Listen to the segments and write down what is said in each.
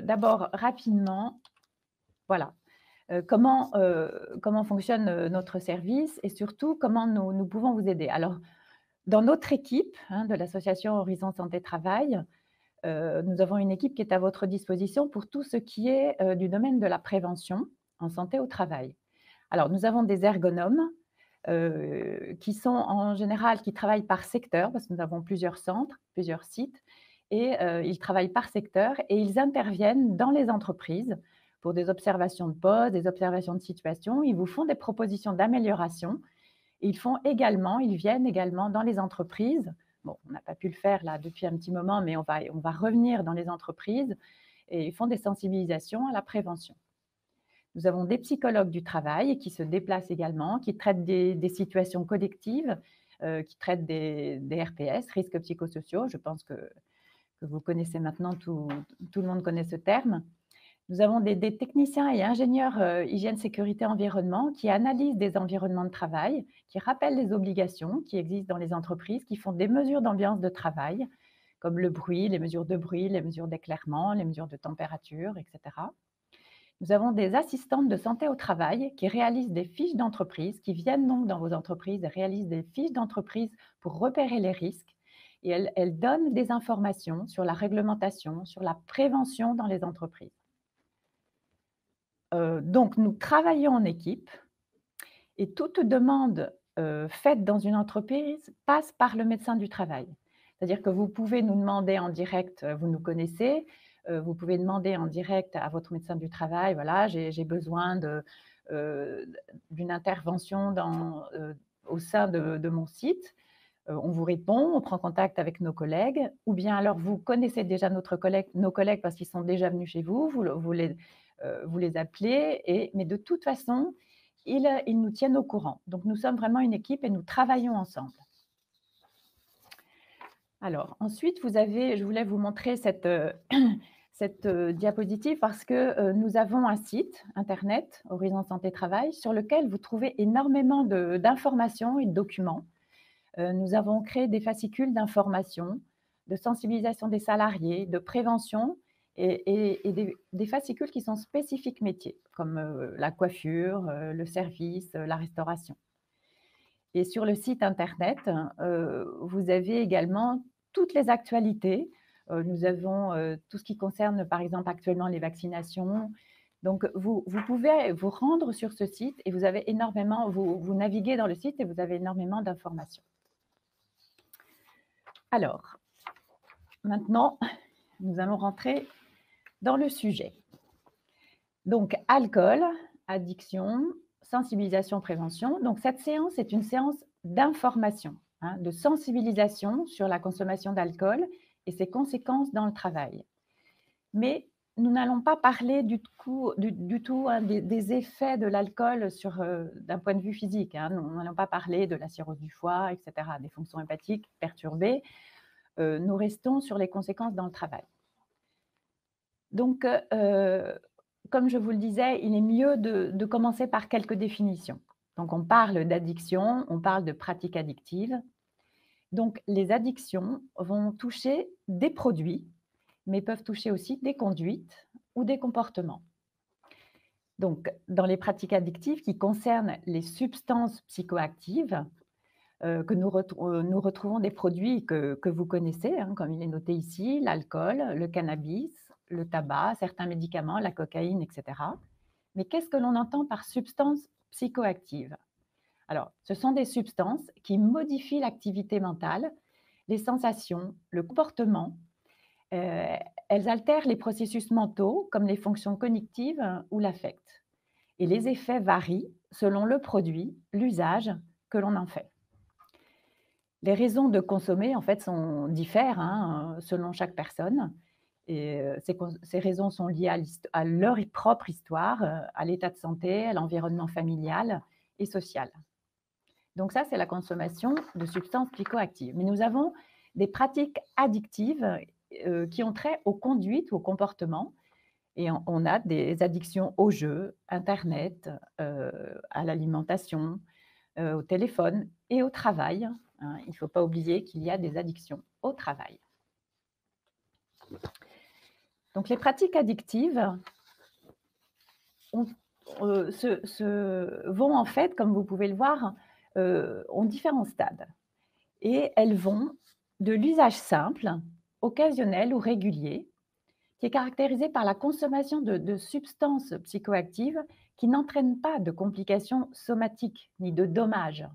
d'abord rapidement, voilà, comment fonctionne, notre service et surtout comment nous pouvons vous aider. Alors, dans notre équipe, hein, de l'association Horizon Santé Travail, nous avons une équipe qui est à votre disposition pour tout ce qui est, du domaine de la prévention en santé au travail. Alors, nous avons des ergonomes, qui sont en général qui travaillent par secteur, parce que nous avons plusieurs centres, plusieurs sites et ils travaillent par secteur et ils interviennent dans les entreprises pour des observations de poste, des observations de situation. Ils vous font des propositions d'amélioration. Ils viennent également dans les entreprises. Bon, on n'a pas pu le faire là depuis un petit moment, mais on va revenir dans les entreprises et ils font des sensibilisations à la prévention. Nous avons des psychologues du travail qui se déplacent également, qui traitent des situations collectives, qui traitent des RPS, risques psychosociaux. Je pense que vous connaissez maintenant, tout le monde connaît ce terme. Nous avons des techniciens et ingénieurs hygiène, sécurité, environnement qui analysent des environnements de travail, qui rappellent les obligations qui existent dans les entreprises, qui font des mesures d'ambiance de travail, comme le bruit, les mesures de bruit, les mesures d'éclairement, les mesures de température, etc. Nous avons des assistantes de santé au travail qui réalisent des fiches d'entreprise, qui viennent donc dans vos entreprises et réalisent des fiches d'entreprise pour repérer les risques. Et elles donnent des informations sur la réglementation, sur la prévention dans les entreprises. Donc nous travaillons en équipe et toute demande, faite dans une entreprise passe par le médecin du travail. C'est-à-dire que vous pouvez nous demander en direct, vous nous connaissez, vous pouvez demander en direct à votre médecin du travail: «Voilà, j'ai besoin heu, d'une intervention au sein de mon site». On vous répond, on prend contact avec nos collègues ou bien alors vous connaissez déjà nos collègues parce qu'ils sont déjà venus chez vous, vous les appelez mais de toute façon, ils nous tiennent au courant. Donc nous sommes vraiment une équipe et nous travaillons ensemble. Alors ensuite, je voulais vous montrer cette, cette, diapositive parce que, nous avons un site internet, Horizon Santé Travail, sur lequel vous trouvez énormément d'informations et de documents. Nous avons créé des fascicules d'information, de sensibilisation des salariés, de prévention et des fascicules qui sont spécifiques métiers, comme, la coiffure, le service, la restauration. Et sur le site internet, vous avez également toutes les actualités. Nous avons, tout ce qui concerne, par exemple, actuellement les vaccinations. Donc vous pouvez vous rendre sur ce site et vous naviguez dans le site et vous avez énormément d'informations. Alors, maintenant, nous allons rentrer dans le sujet. Donc, alcool, addiction, sensibilisation, prévention. Donc, cette séance est une séance d'information, hein, de sensibilisation sur la consommation d'alcool et ses conséquences dans le travail. Mais nous n'allons pas parler du tout hein, des effets de l'alcool d'un point de vue physique. Hein. Nous n'allons pas parler de la cirrhose du foie, etc., des fonctions hépatiques perturbées. Nous restons sur les conséquences dans le travail. Donc, comme je vous le disais, il est mieux de commencer par quelques définitions. Donc, on parle d'addiction, on parle de pratiques addictives. Donc, les addictions vont toucher des produits, mais peuvent toucher aussi des conduites ou des comportements. Donc, dans les pratiques addictives qui concernent les substances psychoactives, que nous retrouvons des produits que vous connaissez, hein, comme il est noté ici, l'alcool, le cannabis, le tabac, certains médicaments, la cocaïne, etc. Mais qu'est-ce que l'on entend par substances psychoactives? Alors, ce sont des substances qui modifient l'activité mentale, les sensations, le comportement. Euh, Elles altèrent les processus mentaux, comme les fonctions cognitives ou l'affect. Et les effets varient selon le produit, l'usage que l'on en fait. Les raisons de consommer, en fait, diffèrent hein, selon chaque personne. Et ces raisons sont liées à leur propre histoire, à l'état de santé, à l'environnement familial et social. Donc ça, c'est la consommation de substances psychoactives. Mais nous avons des pratiques addictives qui ont trait aux conduites ou au comportement. Et on a des addictions au jeu, Internet, à l'alimentation, au téléphone et au travail. Hein. Il ne faut pas oublier qu'il y a des addictions au travail. Donc, les pratiques addictives vont en fait, comme vous pouvez le voir, ont différents stades. Et elles vont de l'usage simple, occasionnel ou régulier, qui est caractérisé par la consommation de substances psychoactives qui n'entraînent pas de complications somatiques ni de dommages.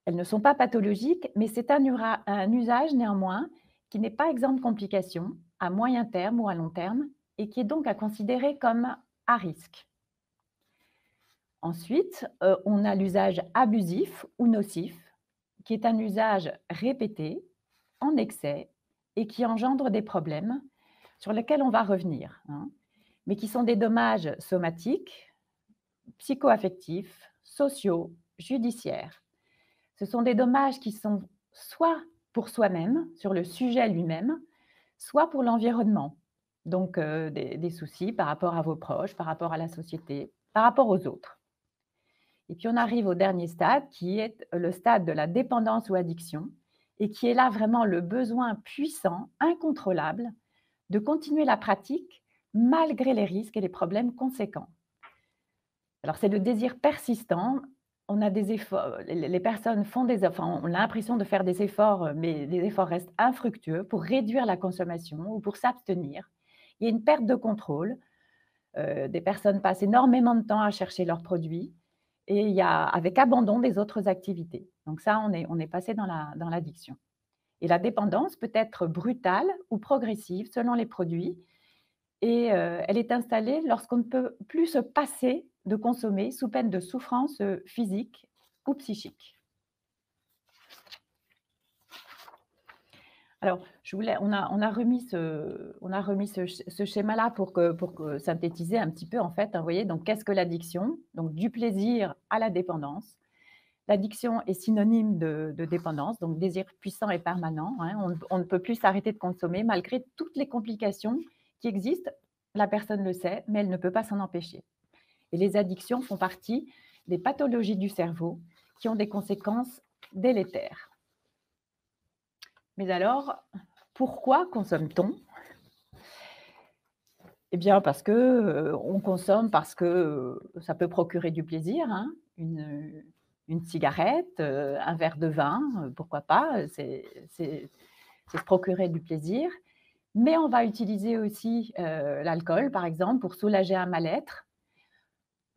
Elles ne sont pas pathologiques, mais c'est un usage néanmoins qui n'est pas exempt de complications à moyen terme ou à long terme et qui est donc à considérer comme à risque. Ensuite, on a l'usage abusif ou nocif, qui est un usage répété, en excès, et qui engendre des problèmes sur lesquels on va revenir, hein, mais qui sont des dommages somatiques, psycho-affectifs, sociaux, judiciaires. Ce sont des dommages qui sont soit pour soi-même, sur le sujet lui-même, soit pour l'environnement. Donc, des soucis par rapport à vos proches, par rapport à la société, par rapport aux autres. Et puis, on arrive au dernier stade, qui est le stade de la dépendance ou addiction, et qui est là vraiment le besoin puissant, incontrôlable, de continuer la pratique malgré les risques et les problèmes conséquents. Alors, c'est le désir persistant. On a des efforts, les personnes font des efforts, on a l'impression de faire des efforts, mais les efforts restent infructueux pour réduire la consommation ou pour s'abstenir. Il y a une perte de contrôle. Des personnes passent énormément de temps à chercher leurs produits et il y a avec abandon des autres activités. Donc ça, on est passé dans l'addiction. Et la dépendance peut être brutale ou progressive selon les produits et elle est installée lorsqu'on ne peut plus se passer de consommer sous peine de souffrance physique ou psychique. Alors, on a remis ce schéma-là pour que synthétiser un petit peu en fait, hein, vous voyez, donc qu'est-ce que l'addiction? Donc du plaisir à la dépendance. L'addiction est synonyme de dépendance, donc désir puissant et permanent, hein. On ne peut plus s'arrêter de consommer malgré toutes les complications qui existent. La personne le sait, mais elle ne peut pas s'en empêcher. Et les addictions font partie des pathologies du cerveau qui ont des conséquences délétères. Mais alors, pourquoi consomme-t-on? Eh bien, parce que on consomme parce que ça peut procurer du plaisir, hein, une cigarette, un verre de vin, pourquoi pas, c'est se procurer du plaisir. Mais on va utiliser aussi l'alcool, par exemple, pour soulager un mal-être.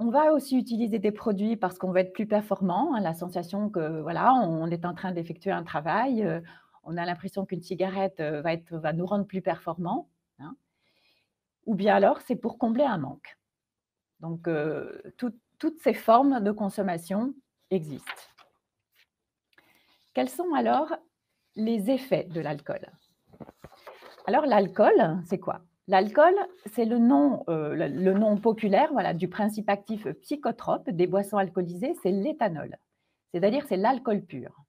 On va aussi utiliser des produits parce qu'on va être plus performant, hein, la sensation que voilà, on est en train d'effectuer un travail, on a l'impression qu'une cigarette va nous rendre plus performants, hein. Ou bien alors c'est pour combler un manque. Donc toutes ces formes de consommation existent. Quels sont alors les effets de l'alcool? Alors l'alcool, c'est quoi? L'alcool, c'est le nom populaire, voilà, du principe actif psychotrope des boissons alcoolisées, c'est l'éthanol. C'est-à-dire c'est l'alcool pur.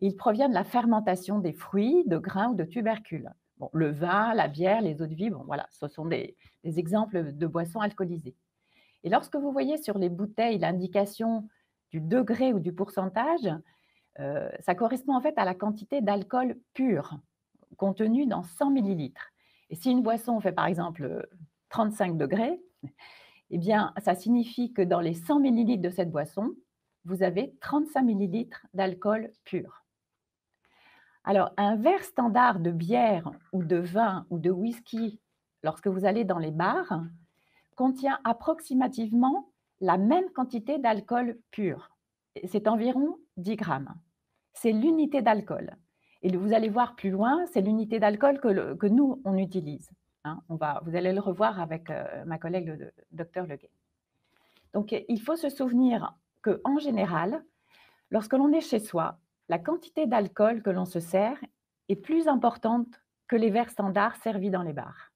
Il provient de la fermentation des fruits, de grains ou de tubercules. Bon, le vin, la bière, les eaux-de-vie, bon, voilà, ce sont des exemples de boissons alcoolisées. Et lorsque vous voyez sur les bouteilles l'indication du degré ou du pourcentage, ça correspond en fait à la quantité d'alcool pur contenu dans 100 millilitres. Et si une boisson fait par exemple 35 degrés, eh bien, ça signifie que dans les 100 millilitres de cette boisson, vous avez 35 millilitres d'alcool pur. Alors, un verre standard de bière ou de vin ou de whisky, lorsque vous allez dans les bars, contient approximativement la même quantité d'alcool pur. C'est environ 10 grammes. C'est l'unité d'alcool. Et vous allez voir plus loin, c'est l'unité d'alcool que nous, on utilise, hein. Vous allez le revoir avec ma collègue, le docteur Leguet. Donc, il faut se souvenir qu'en général, lorsque l'on est chez soi, la quantité d'alcool que l'on se sert est plus importante que les verres standards servis dans les bars.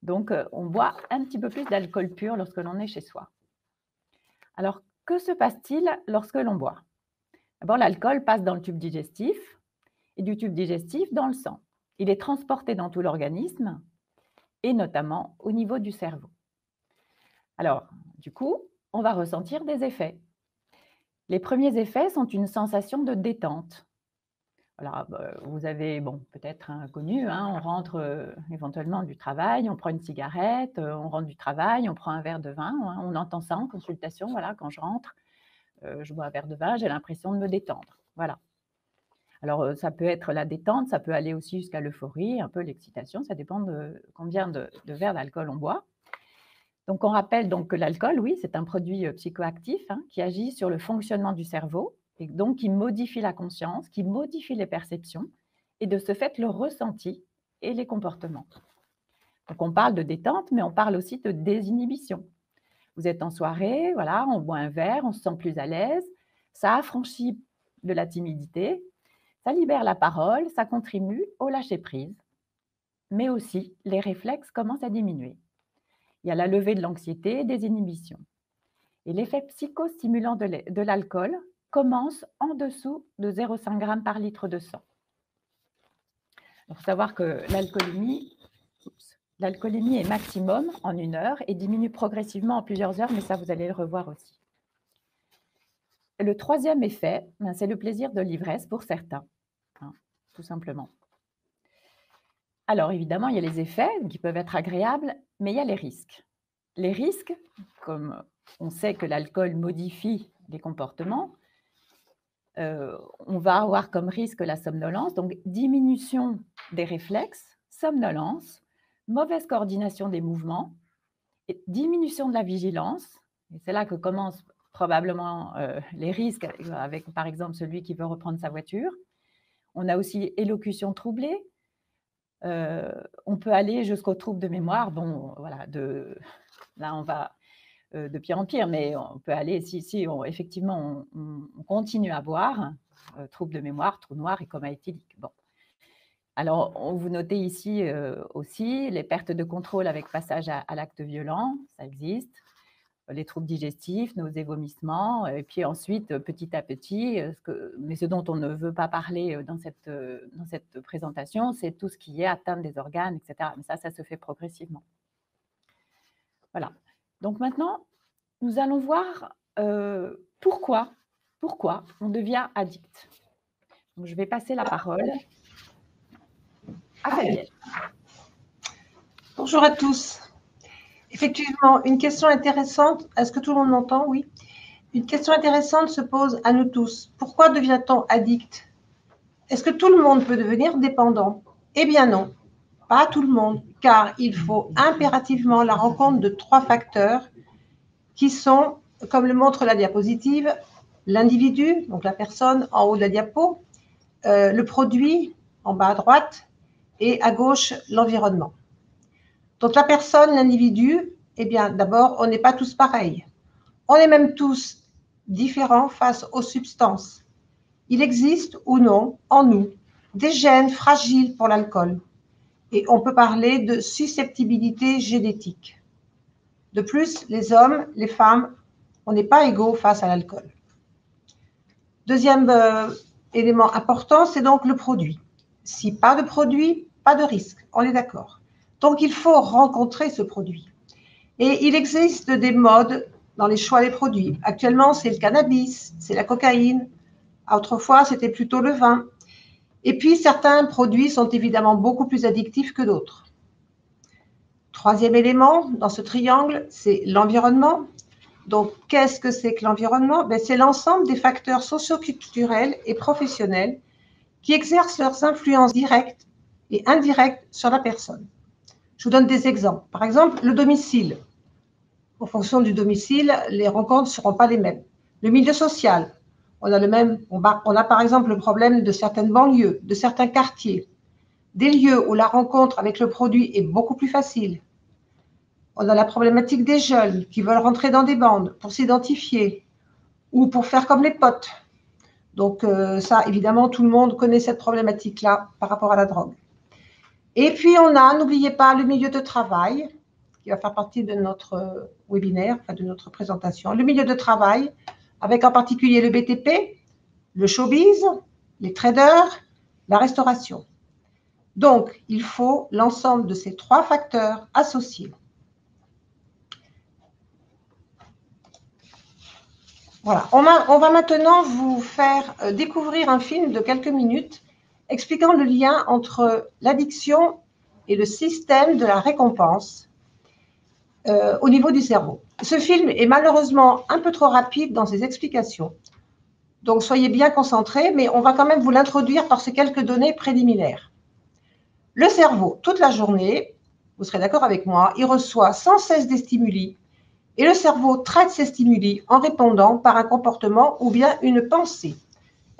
Donc, on boit un petit peu plus d'alcool pur lorsque l'on est chez soi. Alors, que se passe-t-il lorsque l'on boit? D'abord, l'alcool passe dans le tube digestif et du tube digestif dans le sang. Il est transporté dans tout l'organisme et notamment au niveau du cerveau. Alors, du coup, on va ressentir des effets. Les premiers effets sont une sensation de détente. Voilà, vous avez, bon, peut-être connu, hein, on rentre éventuellement du travail, on prend une cigarette, on rentre du travail, on prend un verre de vin, hein, on entend ça en consultation, voilà, quand je rentre, je bois un verre de vin, j'ai l'impression de me détendre, voilà. Alors, ça peut être la détente, ça peut aller aussi jusqu'à l'euphorie, un peu l'excitation, ça dépend de combien de verres d'alcool on boit. Donc on rappelle donc que l'alcool, oui, c'est un produit, psychoactif, hein, qui agit sur le fonctionnement du cerveau et donc qui modifie la conscience, qui modifie les perceptions et de ce fait le ressenti et les comportements. Donc on parle de détente, mais on parle aussi de désinhibition. Vous êtes en soirée, voilà, on boit un verre, on se sent plus à l'aise, ça affranchit de la timidité, ça libère la parole, ça contribue au lâcher-prise, mais aussi les réflexes commencent à diminuer. Il y a la levée de l'anxiété, des inhibitions. Et l'effet psychostimulant de l'alcool commence en dessous de 0,5 g par litre de sang. Il faut savoir que l'alcoolémie est maximum en 1 heure et diminue progressivement en plusieurs heures, mais ça, vous allez le revoir aussi. Le troisième effet, c'est le plaisir de l'ivresse pour certains, hein, tout simplement. Alors évidemment, il y a les effets qui peuvent être agréables, mais il y a les risques. Les risques, comme on sait que l'alcool modifie les comportements, on va avoir comme risque la somnolence, donc diminution des réflexes, somnolence, mauvaise coordination des mouvements, et diminution de la vigilance. Et c'est là que commencent probablement les risques avec, par exemple, celui qui veut reprendre sa voiture. On a aussi élocution troublée. On peut aller jusqu'aux troubles de mémoire. Bon, voilà, là, on va de pire en pire, mais on peut aller, si effectivement on continue à boire, troubles de mémoire, trou noir et coma éthylique. Bon. Alors, vous notez ici aussi les pertes de contrôle avec passage à l'acte violent, ça existe, les troubles digestifs, nausées, vomissements, et puis ensuite, petit à petit, mais ce dont on ne veut pas parler dans cette présentation, c'est tout ce qui est atteinte des organes, etc. Mais ça se fait progressivement. Voilà. Donc maintenant, nous allons voir pourquoi on devient addict. Donc, je vais passer la parole à Fabienne. Bonjour à tous. Effectivement, une question intéressante. Est-ce que tout le monde m'entend? Oui. Une question intéressante se pose à nous tous. Pourquoi devient-on addict? Est-ce que tout le monde peut devenir dépendant? Eh bien non, pas tout le monde, car il faut impérativement la rencontre de 3 facteurs qui sont, comme le montre la diapositive, l'individu, donc la personne en haut de la diapo, le produit en bas à droite et à gauche l'environnement. Donc la personne, l'individu, eh bien d'abord, on n'est pas tous pareils. On est même tous différents face aux substances. Il existe ou non en nous des gènes fragiles pour l'alcool et on peut parler de susceptibilité génétique. De plus, les hommes, les femmes, on n'est pas égaux face à l'alcool. Deuxième élément important, c'est donc le produit. Si pas de produit, pas de risque, on est d'accord. Donc il faut rencontrer ce produit. Et il existe des modes dans les choix des produits. Actuellement, c'est le cannabis, c'est la cocaïne. Autrefois, c'était plutôt le vin. Et puis, certains produits sont évidemment beaucoup plus addictifs que d'autres. Troisième élément dans ce triangle, c'est l'environnement. Donc, qu'est-ce que c'est que l'environnement? C'est l'ensemble des facteurs socio-culturels et professionnels qui exercent leurs influences directes et indirectes sur la personne. Je vous donne des exemples. Par exemple, le domicile. En fonction du domicile, les rencontres ne seront pas les mêmes. Le milieu social, on a par exemple le problème de certaines banlieues, de certains quartiers, des lieux où la rencontre avec le produit est beaucoup plus facile. On a la problématique des jeunes qui veulent rentrer dans des bandes pour s'identifier ou pour faire comme les potes. Donc ça, évidemment, tout le monde connaît cette problématique-là par rapport à la drogue. Et puis on a, n'oubliez pas, le milieu de travail, qui va faire partie de notre webinaire, enfin de notre présentation. Le milieu de travail, avec en particulier le BTP, le showbiz, les traders, la restauration. Donc, il faut l'ensemble de ces 3 facteurs associés. Voilà, on va maintenant vous faire découvrir un film de quelques minutes expliquant le lien entre l'addiction et le système de la récompense au niveau du cerveau. Ce film est malheureusement un peu trop rapide dans ses explications, donc soyez bien concentrés, mais on va quand même vous l'introduire par ces quelques données préliminaires. Le cerveau, toute la journée, vous serez d'accord avec moi, il reçoit sans cesse des stimuli et le cerveau traite ces stimuli en répondant par un comportement ou bien une pensée.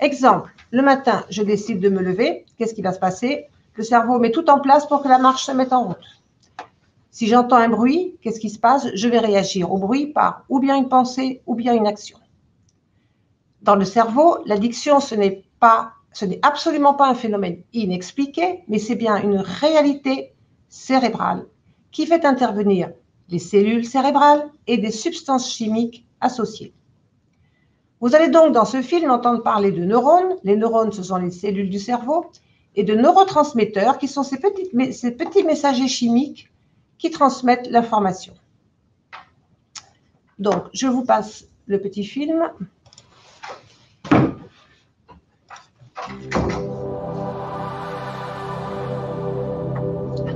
Exemple, le matin, je décide de me lever, qu'est-ce qui va se passer? Le cerveau met tout en place pour que la marche se mette en route. Si j'entends un bruit, qu'est-ce qui se passe? Je vais réagir au bruit par ou bien une pensée ou bien une action. Dans le cerveau, l'addiction, ce n'est absolument pas un phénomène inexpliqué, mais c'est bien une réalité cérébrale qui fait intervenir les cellules cérébrales et des substances chimiques associées. Vous allez donc dans ce film entendre parler de neurones. Les neurones, ce sont les cellules du cerveau, et de neurotransmetteurs qui sont ces petits messagers chimiques qui transmettent l'information. Donc, je vous passe le petit film.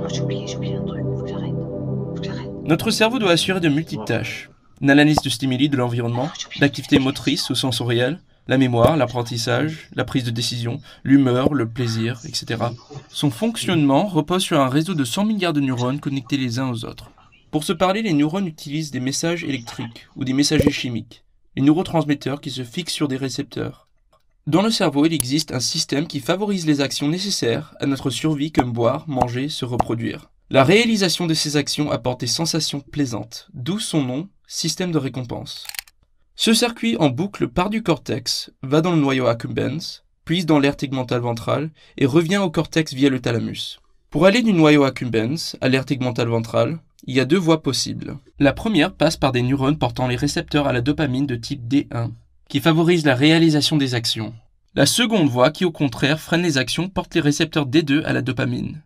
J'ai oublié un truc, faut que j'arrête. Notre cerveau doit assurer de multiples tâches. Une analyse de stimuli de l'environnement, l'activité motrice ou sensorielle, la mémoire, l'apprentissage, la prise de décision, l'humeur, le plaisir, etc. Son fonctionnement repose sur un réseau de 100 milliards de neurones connectés les uns aux autres. Pour se parler, les neurones utilisent des messages électriques ou des messagers chimiques, les neurotransmetteurs qui se fixent sur des récepteurs. Dans le cerveau, il existe un système qui favorise les actions nécessaires à notre survie comme boire, manger, se reproduire. La réalisation de ces actions apporte des sensations plaisantes, d'où son nom, système de récompense. Ce circuit en boucle part du cortex, va dans le noyau accumbens, puis dans l'aire tegmentale ventrale et revient au cortex via le thalamus. Pour aller du noyau accumbens à l'aire tegmentale ventrale, il y a deux voies possibles. La première passe par des neurones portant les récepteurs à la dopamine de type D1, qui favorise la réalisation des actions. La seconde voie, qui au contraire freine les actions, porte les récepteurs D2 à la dopamine.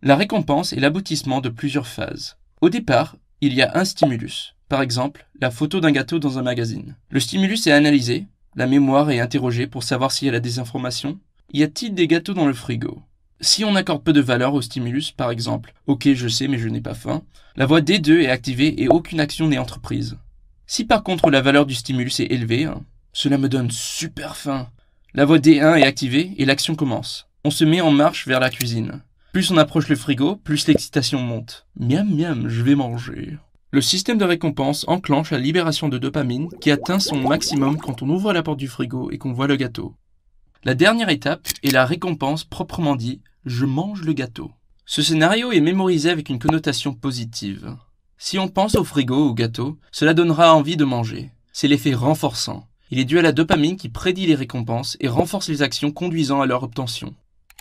La récompense est l'aboutissement de plusieurs phases. Au départ, il y a un stimulus, par exemple la photo d'un gâteau dans un magazine. Le stimulus est analysé, la mémoire est interrogée pour savoir s'il y a la désinformation. Y a-t-il des gâteaux dans le frigo? Si on accorde peu de valeur au stimulus, par exemple « Ok, je sais mais je n'ai pas faim », la voie D2 est activée et aucune action n'est entreprise. Si par contre la valeur du stimulus est élevée, cela me donne super faim. La voie D1 est activée et l'action commence. On se met en marche vers la cuisine. Plus on approche le frigo, plus l'excitation monte. Miam miam, je vais manger. Le système de récompense enclenche la libération de dopamine qui atteint son maximum quand on ouvre la porte du frigo et qu'on voit le gâteau. La dernière étape est la récompense proprement dit, je mange le gâteau. Ce scénario est mémorisé avec une connotation positive. Si on pense au frigo ou au gâteau, cela donnera envie de manger. C'est l'effet renforçant. Il est dû à la dopamine qui prédit les récompenses et renforce les actions conduisant à leur obtention.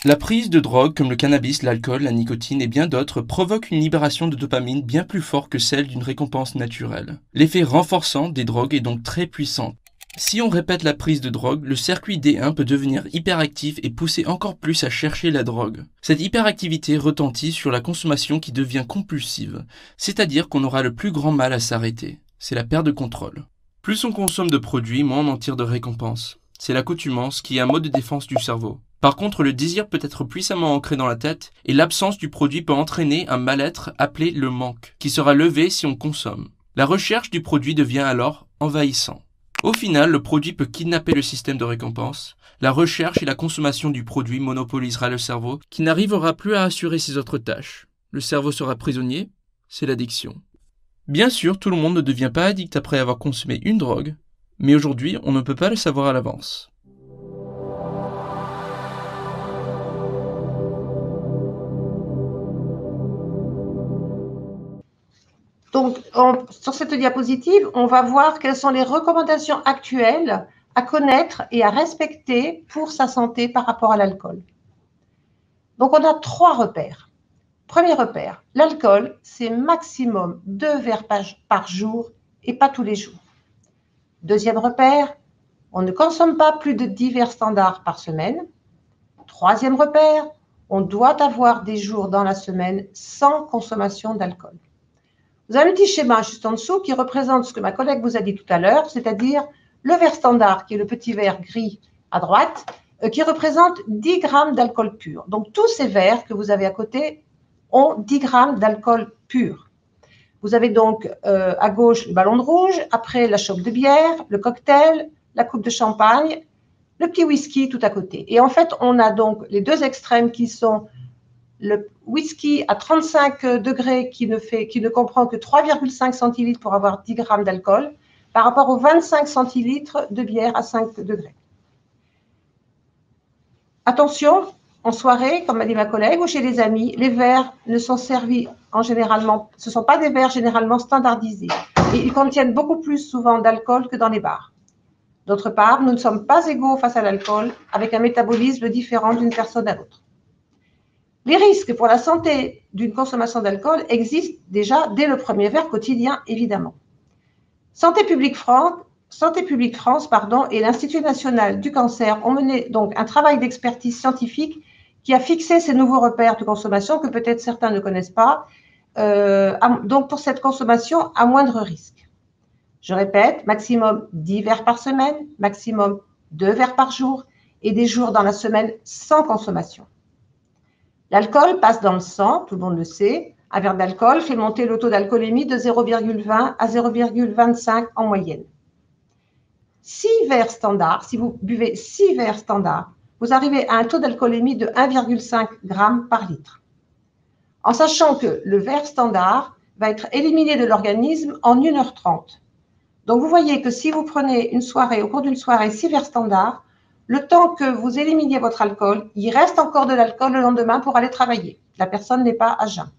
La prise de drogue comme le cannabis, l'alcool, la nicotine et bien d'autres provoque une libération de dopamine bien plus forte que celle d'une récompense naturelle. L'effet renforçant des drogues est donc très puissant. Si on répète la prise de drogue, le circuit D1 peut devenir hyperactif et pousser encore plus à chercher la drogue. Cette hyperactivité retentit sur la consommation qui devient compulsive, c'est-à-dire qu'on aura le plus grand mal à s'arrêter. C'est la perte de contrôle. Plus on consomme de produits, moins on en tire de récompenses. C'est l'accoutumance qui est un mode de défense du cerveau. Par contre, le désir peut être puissamment ancré dans la tête et l'absence du produit peut entraîner un mal-être appelé le manque, qui sera levé si on consomme. La recherche du produit devient alors envahissant. Au final, le produit peut kidnapper le système de récompense. La recherche et la consommation du produit monopolisera le cerveau qui n'arrivera plus à assurer ses autres tâches. Le cerveau sera prisonnier, c'est l'addiction. Bien sûr, tout le monde ne devient pas addict après avoir consommé une drogue, mais aujourd'hui, on ne peut pas le savoir à l'avance. Donc, sur cette diapositive, on va voir quelles sont les recommandations actuelles à connaître et à respecter pour sa santé par rapport à l'alcool. Donc, on a 3 repères. Premier repère, l'alcool, c'est maximum 2 verres par jour et pas tous les jours. Deuxième repère, on ne consomme pas plus de 10 verres standards par semaine. Troisième repère, on doit avoir des jours dans la semaine sans consommation d'alcool. Vous avez un petit schéma juste en dessous qui représente ce que ma collègue vous a dit tout à l'heure, c'est-à-dire le verre standard qui est le petit verre gris à droite qui représentent 10 grammes d'alcool pur. Donc, tous ces verres que vous avez à côté ont 10 grammes d'alcool pur. Vous avez donc à gauche le ballon de rouge, après la chope de bière, le cocktail, la coupe de champagne, le petit whisky tout à côté. Et en fait, on a donc les deux extrêmes qui sont le whisky à 35 degrés qui ne comprend que 3,5 centilitres pour avoir 10 grammes d'alcool par rapport aux 25 centilitres de bière à 5 degrés. Attention, en soirée, comme m'a dit ma collègue, ou chez les amis, les verres ne sont servis généralement, ce ne sont pas des verres généralement standardisés et ils contiennent beaucoup plus souvent d'alcool que dans les bars. D'autre part, nous ne sommes pas égaux face à l'alcool avec un métabolisme différent d'une personne à l'autre. Les risques pour la santé d'une consommation d'alcool existent déjà dès le premier verre quotidien, évidemment. Santé publique France et l'Institut national du cancer ont mené donc un travail d'expertise scientifique qui a fixé ces nouveaux repères de consommation que peut-être certains ne connaissent pas, donc pour cette consommation à moindre risque. Je répète, maximum 10 verres par semaine, maximum 2 verres par jour et des jours dans la semaine sans consommation. L'alcool passe dans le sang, tout le monde le sait. Un verre d'alcool fait monter le taux d'alcoolémie de 0,20 à 0,25 en moyenne. 6 verres standards, si vous buvez 6 verres standards, vous arrivez à un taux d'alcoolémie de 1,5 g par litre. En sachant que le verre standard va être éliminé de l'organisme en 1h30. Donc, vous voyez que si vous prenez au cours d'une soirée, 6 verres standards, le temps que vous éliminiez votre alcool, il reste encore de l'alcool le lendemain pour aller travailler. La personne n'est pas à jeun.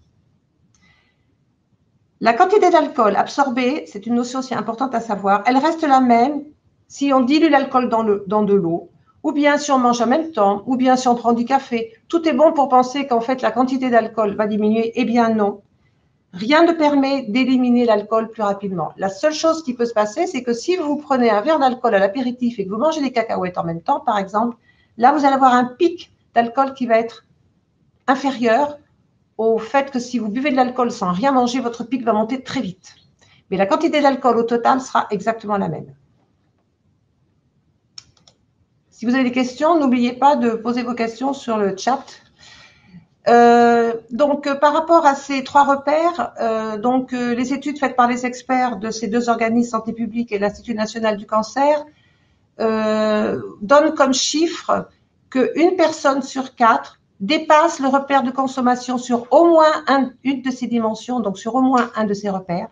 La quantité d'alcool absorbée, c'est une notion aussi importante à savoir, elle reste la même si on dilue l'alcool dans de l'eau, ou bien si on mange en même temps, ou bien si on prend du café. Tout est bon pour penser qu'en fait la quantité d'alcool va diminuer. Eh bien non. Rien ne permet d'éliminer l'alcool plus rapidement. La seule chose qui peut se passer, c'est que si vous prenez un verre d'alcool à l'apéritif et que vous mangez des cacahuètes en même temps, par exemple, là, vous allez avoir un pic d'alcool qui va être inférieur au fait que si vous buvez de l'alcool sans rien manger, votre pic va monter très vite. Mais la quantité d'alcool au total sera exactement la même. Si vous avez des questions, n'oubliez pas de poser vos questions sur le chat. Par rapport à ces 3 repères, les études faites par les experts de ces 2 organismes, Santé publique et l'Institut national du cancer, donnent comme chiffre qu'une personne sur 4 dépasse le repère de consommation sur au moins une de ces dimensions, donc sur au moins un de ces repères.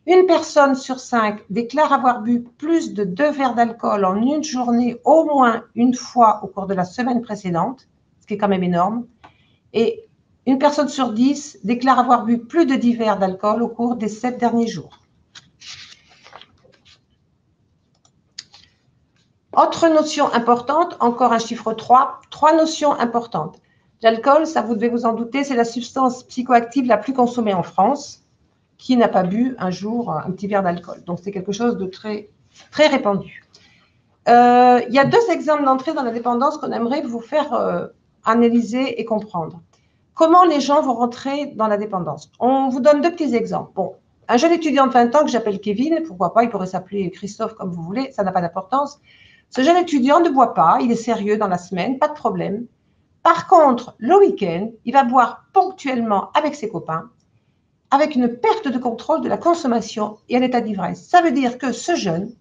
Une personne sur 5 déclare avoir bu plus de 2 verres d'alcool en une journée au moins une fois au cours de la semaine précédente, ce qui est quand même énorme. Et une personne sur 10 déclare avoir bu plus de 10 verres d'alcool au cours des 7 derniers jours. Autre notion importante, encore un chiffre 3 notions importantes. L'alcool, ça vous devez vous en douter, c'est la substance psychoactive la plus consommée en France. Qui n'a pas bu un jour un petit verre d'alcool? Donc, c'est quelque chose de très, très répandu. Il y a 2 exemples d'entrée dans la dépendance qu'on aimerait vous faire analyser et comprendre. Comment les gens vont rentrer dans la dépendance? On vous donne 2 petits exemples. Bon, un jeune étudiant de 20 ans que j'appelle Kevin, pourquoi pas, il pourrait s'appeler Christophe comme vous voulez, ça n'a pas d'importance. Ce jeune étudiant ne boit pas, il est sérieux dans la semaine, pas de problème. Par contre, le week-end, il va boire ponctuellement avec ses copains, avec une perte de contrôle de la consommation et un état d'ivresse. Ça veut dire que ce jeune,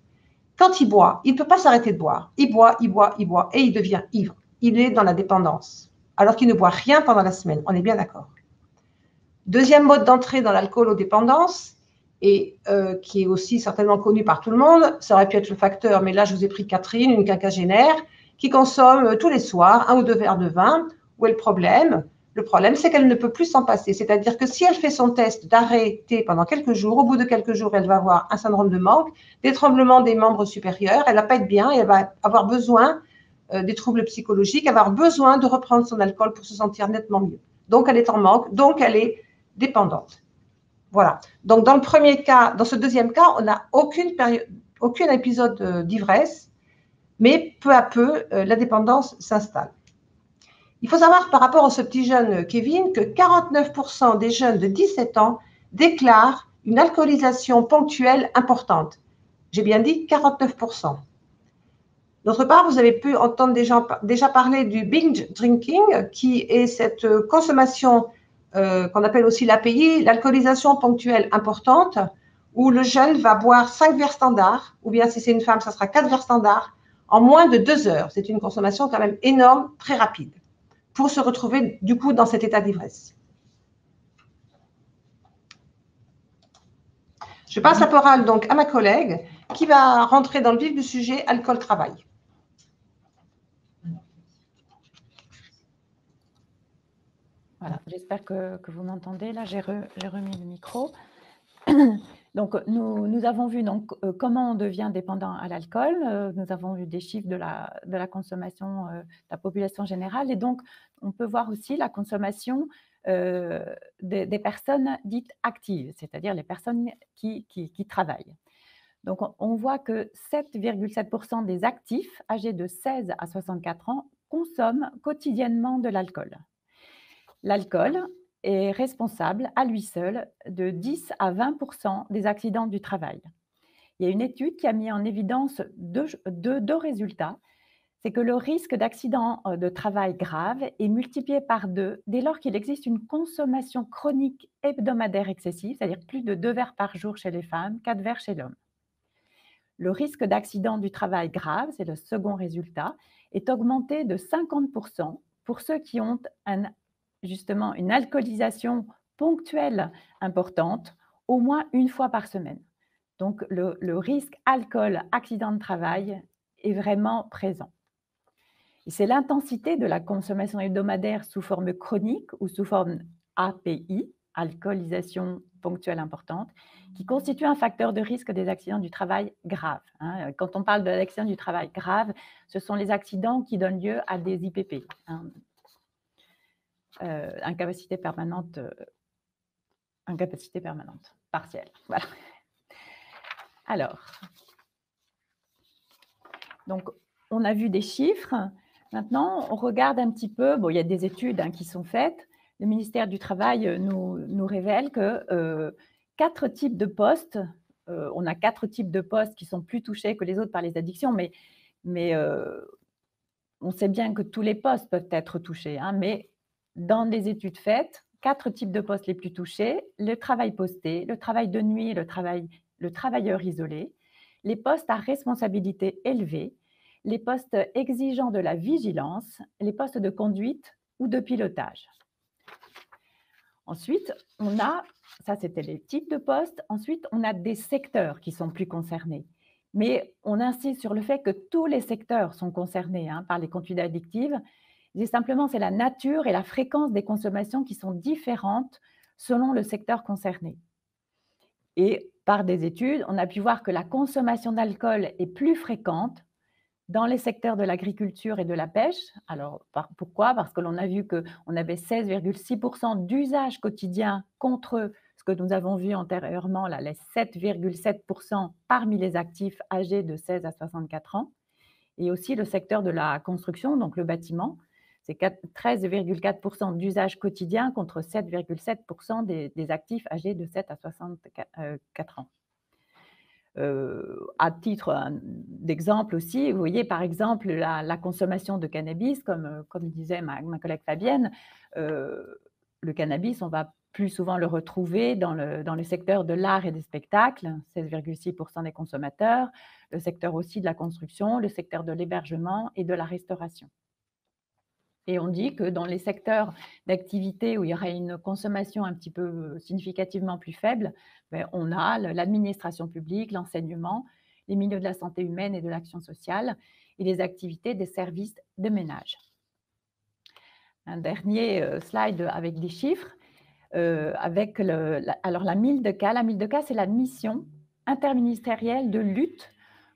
quand il boit, il ne peut pas s'arrêter de boire. Il boit et il devient ivre. Il est dans la dépendance, alors qu'il ne boit rien pendant la semaine. On est bien d'accord. Deuxième mode d'entrée dans l'alcoolodépendance, et qui est aussi certainement connu par tout le monde, ça aurait pu être le facteur, mais là je vous ai pris Catherine, une quinquagénaire, qui consomme tous les soirs 1 ou 2 verres de vin. Où est le problème? Le problème, c'est qu'elle ne peut plus s'en passer. C'est-à-dire que si elle fait son test d'arrêter pendant quelques jours, au bout de quelques jours, elle va avoir un syndrome de manque, des tremblements des membres supérieurs, elle ne va pas être bien et elle va avoir besoin des troubles psychologiques, elle va avoir besoin de reprendre son alcool pour se sentir nettement mieux. Donc, elle est en manque, donc elle est dépendante. Voilà. Donc, dans ce deuxième cas, on n'a aucun épisode d'ivresse, mais peu à peu, la dépendance s'installe. Il faut savoir par rapport à ce petit jeune Kevin que 49% des jeunes de 17 ans déclarent une alcoolisation ponctuelle importante. J'ai bien dit 49%. D'autre part, vous avez pu entendre déjà parler du binge drinking, qui est cette consommation qu'on appelle aussi l'API, l'alcoolisation ponctuelle importante, où le jeune va boire 5 verres standards, ou bien si c'est une femme, ça sera 4 verres standards, en moins de 2 heures. C'est une consommation quand même énorme, très rapide, pour se retrouver du coup dans cet état d'ivresse. Je passe la parole donc à ma collègue qui va rentrer dans le vif du sujet alcool-travail. Voilà, j'espère que vous m'entendez. Là, j'ai remis le micro. Donc, nous avons vu donc, comment on devient dépendant à l'alcool. Nous avons vu des chiffres de la consommation de la population générale. Et donc, on peut voir aussi la consommation des personnes dites actives, c'est-à-dire les personnes qui travaillent. Donc, on voit que 7,7% des actifs âgés de 16 à 64 ans consomment quotidiennement de l'alcool. L'alcool est responsable à lui seul de 10 à 20% des accidents du travail. Il y a une étude qui a mis en évidence deux résultats. C'est que le risque d'accident de travail grave est multiplié par 2 dès lors qu'il existe une consommation chronique hebdomadaire excessive, c'est-à-dire plus de 2 verres par jour chez les femmes, 4 verres chez l'homme. Le risque d'accident du travail grave, c'est le second résultat, est augmenté de 50% pour ceux qui ont justement une alcoolisation ponctuelle importante, au moins une fois par semaine. Donc, le risque alcool-accident de travail est vraiment présent. Et c'est l'intensité de la consommation hebdomadaire sous forme chronique ou sous forme API, alcoolisation ponctuelle importante, qui constitue un facteur de risque des accidents du travail graves. Quand on parle d'accidents du travail graves, ce sont les accidents qui donnent lieu à des IPP, incapacité permanente partielle. Voilà. Alors, donc, on a vu des chiffres. Maintenant, on regarde un petit peu. Bon, il y a des études qui sont faites. Le ministère du Travail nous révèle que 4 types de postes, on a 4 types de postes qui sont plus touchés que les autres par les addictions, mais on sait bien que tous les postes peuvent être touchés, mais dans les études faites, 4 types de postes les plus touchés: le travail posté, le travail de nuit, le travailleur isolé, les postes à responsabilité élevée, les postes exigeants de la vigilance, les postes de conduite ou de pilotage. Ensuite, ça c'était les types de postes, ensuite on a des secteurs qui sont plus concernés. Mais on insiste sur le fait que tous les secteurs sont concernés par les conduites addictives. Et simplement, c'est la nature et la fréquence des consommations qui sont différentes selon le secteur concerné. Et par des études, on a pu voir que la consommation d'alcool est plus fréquente dans les secteurs de l'agriculture et de la pêche. Alors, pourquoi? Parce que l'on a vu qu'on avait 16,6% d'usage quotidien contre ce que nous avons vu antérieurement, là, les 7,7% parmi les actifs âgés de 16 à 64 ans. Et aussi le secteur de la construction, donc le bâtiment, c'est 13,4% d'usage quotidien contre 7,7% des actifs âgés de 7 à 64 ans. À titre d'exemple aussi, vous voyez par exemple la consommation de cannabis, comme disait ma collègue Fabienne, le cannabis, on va plus souvent le retrouver dans le secteur de l'art et des spectacles, 16,6% des consommateurs, le secteur aussi de la construction, le secteur de l'hébergement et de la restauration. Et on dit que dans les secteurs d'activité où il y aurait une consommation un petit peu significativement plus faible, on a l'administration publique, l'enseignement, les milieux de la santé humaine et de l'action sociale et les activités des services de ménage. Un dernier slide avec des chiffres. Alors la MILDECA, c'est la mission interministérielle de lutte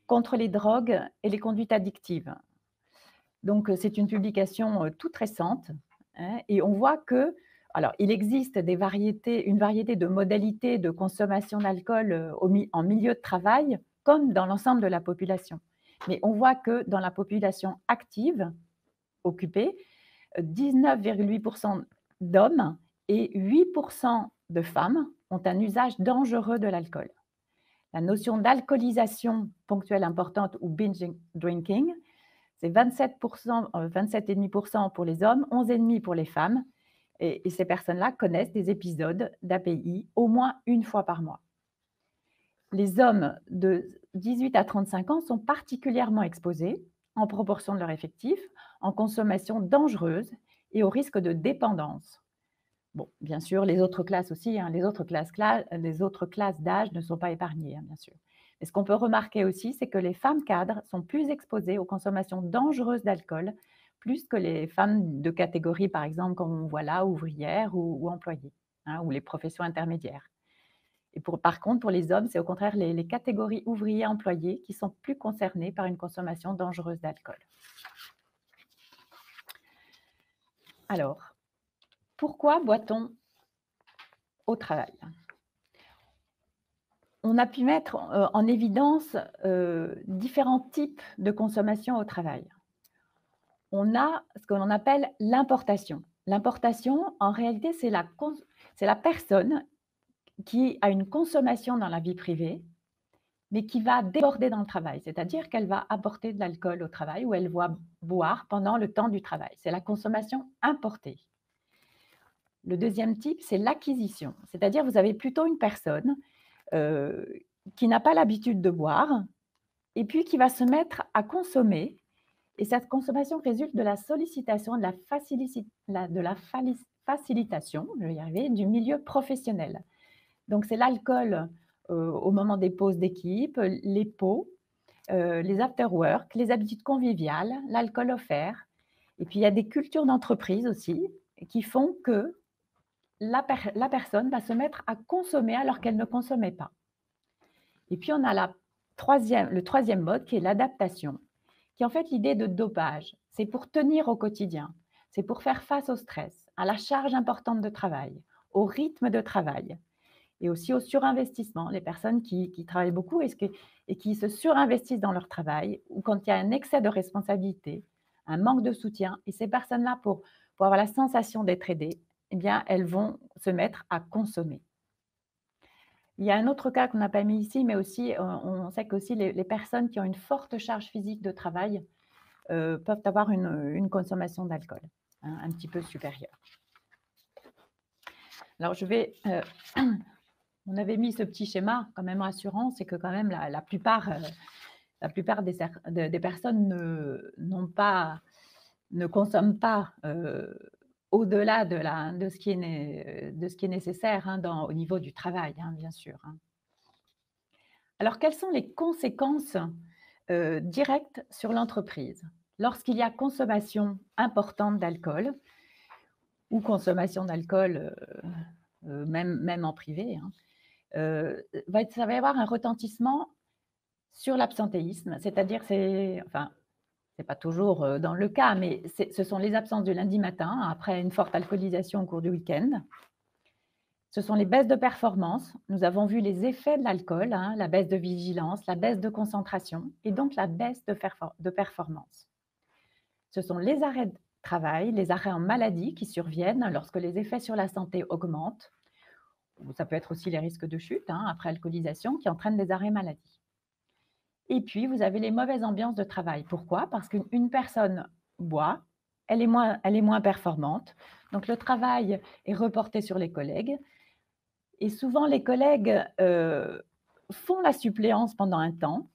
contre les drogues et les conduites addictives. Donc, c'est une publication toute récente et on voit que, alors, il existe une variété de modalités de consommation d'alcool en milieu de travail, comme dans l'ensemble de la population. Mais on voit que dans la population active, occupée, 19,8% d'hommes et 8% de femmes ont un usage dangereux de l'alcool. La notion d'alcoolisation ponctuelle importante ou binge drinking, c'est 27,5% pour les hommes, 11,5% pour les femmes. Et ces personnes-là connaissent des épisodes d'API au moins une fois par mois. Les hommes de 18 à 35 ans sont particulièrement exposés, en proportion de leur effectif, en consommation dangereuse et au risque de dépendance. Bon, bien sûr, les autres classes aussi, hein, les autres classes d'âge ne sont pas épargnées, hein, bien sûr. Mais ce qu'on peut remarquer aussi, c'est que les femmes cadres sont plus exposées aux consommations dangereuses d'alcool, plus que les femmes de catégorie, par exemple, comme on voit là, ouvrières ou employées, hein, ou les professions intermédiaires. Et par contre, pour les hommes, c'est au contraire les catégories ouvriers employés qui sont plus concernés par une consommation dangereuse d'alcool. Alors, pourquoi boit-on au travail? On a pu mettre en évidence différents types de consommation au travail. On a ce que l'on appelle l'importation. L'importation, en réalité, c'est la personne qui a une consommation dans la vie privée, mais qui va déborder dans le travail, c'est-à-dire qu'elle va apporter de l'alcool au travail ou elle va boire pendant le temps du travail. C'est la consommation importée. Le deuxième type, c'est l'acquisition, c'est-à-dire vous avez plutôt une personne qui n'a pas l'habitude de boire et puis qui va se mettre à consommer. Et cette consommation résulte de la sollicitation, de la facilitation, je vais y arriver, du milieu professionnel. Donc, c'est l'alcool au moment des pauses d'équipe, les pots, les after-work, les habitudes conviviales, l'alcool offert. Et puis, il y a des cultures d'entreprise aussi qui font que la personne va se mettre à consommer alors qu'elle ne consommait pas. Et puis, on a le troisième mode qui est l'adaptation, qui est en fait l'idée de dopage. C'est pour tenir au quotidien, c'est pour faire face au stress, à la charge importante de travail, au rythme de travail et aussi au surinvestissement. Les personnes qui travaillent beaucoup et qui se surinvestissent dans leur travail ou quand il y a un excès de responsabilité, un manque de soutien. Et ces personnes-là, pour avoir la sensation d'être aidées, eh bien, elles vont se mettre à consommer. Il y a un autre cas qu'on n'a pas mis ici, mais aussi, on sait qu'aussi les personnes qui ont une forte charge physique de travail peuvent avoir une consommation d'alcool un petit peu supérieure. Alors, on avait mis ce petit schéma quand même rassurant, c'est que quand même la plupart des personnes ne consomment pas au-delà de ce qui est nécessaire au niveau du travail, bien sûr. Alors, quelles sont les conséquences directes sur l'entreprise lorsqu'il y a consommation importante d'alcool ou consommation d'alcool même en privé, ça va y avoir un retentissement sur l'absentéisme, c'est-à-dire, c'est pas toujours dans le cas, mais ce sont les absences du lundi matin après une forte alcoolisation au cours du week-end. Ce sont les baisses de performance. Nous avons vu les effets de l'alcool, la baisse de vigilance, la baisse de concentration et donc la baisse de performance. Ce sont les arrêts de travail, les arrêts en maladie qui surviennent lorsque les effets sur la santé augmentent. Ça peut être aussi les risques de chute après alcoolisation qui entraînent des arrêts maladie. Et puis, vous avez les mauvaises ambiances de travail. Pourquoi? Parce qu'une personne boit, elle est moins performante. Donc, le travail est reporté sur les collègues. Et souvent, les collègues font la suppléance pendant un temps,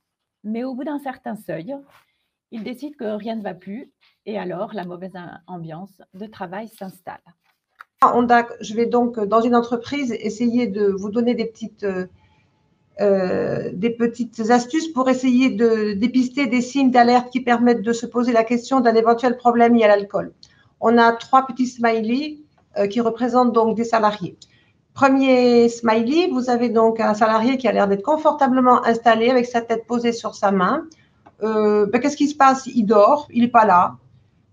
mais au bout d'un certain seuil, ils décident que rien ne va plus. Et alors, la mauvaise ambiance de travail s'installe. Je vais donc, dans une entreprise, essayer de vous donner des petites astuces pour essayer de dépister des signes d'alerte qui permettent de se poser la question d'un éventuel problème lié à l'alcool. On a 3 petits smileys qui représentent donc des salariés. Premier smiley, vous avez donc un salarié qui a l'air d'être confortablement installé avec sa tête posée sur sa main. Qu'est-ce qui se passe? Il dort, il n'est pas là.